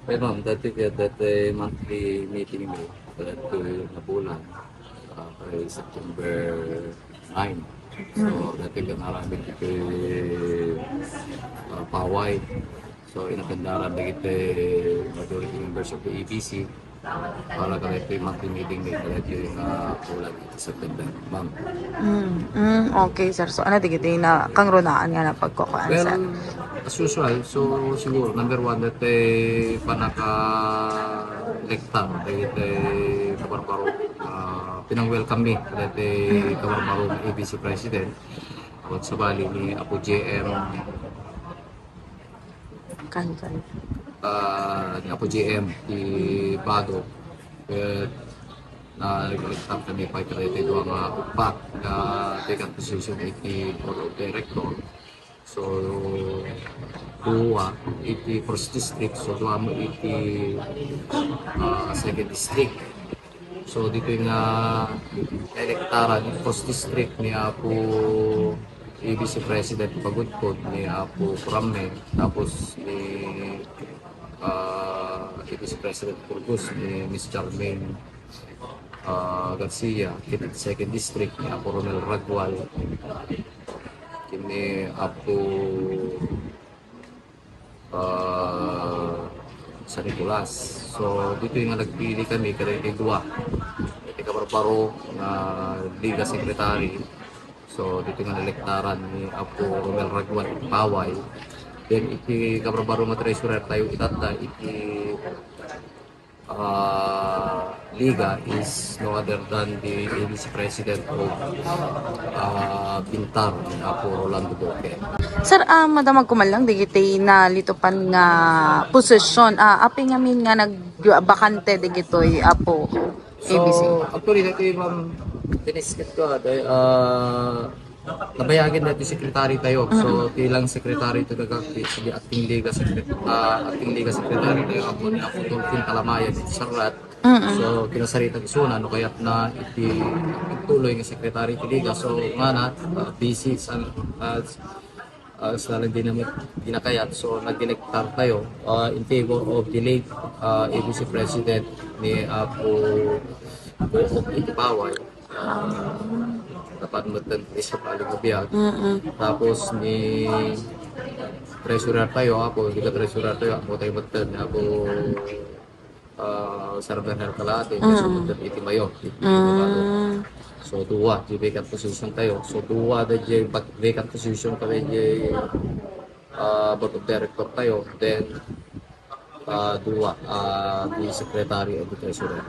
Pero dati monthly meeting mo, dati na bulan, kay September 9. So, dati ka naramit ito paway. So, inagandaran na kita majority members of the ABC. Para ka ito yung monthly meeting na ito yung bulan sa September, ma'am. Okay, sir. So, ano, digiti na kang runaan nga na pagkukuan, Well, sir? as usual, so siguro number one that panaka-elekta that kabarbaro pinang-welcome ni that kabarbaro ng ABC President at sa bali ni Apo JM Kan. ni Apo JM di Bado na nag-electan kami pa ito doon nga upat na vacant position iti Board of Director. So, dua iti first district, so dua mo iti second district. So, dito yung elektaran ni first district ni Apo ABC President Pagudpod, ni Apo Kurame, tapos ni ABC President Burgos, ni Miss Charmaine Garcia, kiti second district ni Apo Ronel Ragwal, kini Apo San Nicolas. So dito yung nagpili kami kada dua iti kabarbaro na Liga Secretary. So dito nga elektaran ni Apo Romel Ragwan Paway. Then iti kabarbaro nga treasurer tayo itata iti Liga is no other than the ABC President of Bintar, Apo Rolando Duque. Sir, madamag ko man lang, digiti na litupan nga posisyon. Api nga min nga nagbakante digitoy apo ABC. So, actually, dito yung tinisket ko, nabayagin natin secretary tayo. So, tilang secretary ito sige acting liga secretary tayo ako ni ako Dolphin Talamayan sa Sarat. So, kinasarita ko suna, no kaya't na ituloy ng secretary ti liga. So, nga na, busy sa lang din naman ginakayat. So, nag-electar tayo in favor of the late ABC President ni Apo Itipaway. Dapat matan sa paling mabiyag. Tapos ni treasurer tayo, ako, hindi ka treasurer tayo, ako tayo matan, ako Sir Bernard Calate, so matan itimayo. So dua, di vacant position tayo. So dua, di vacant position kami di board of director tayo. Then dua, di secretary of the treasurer.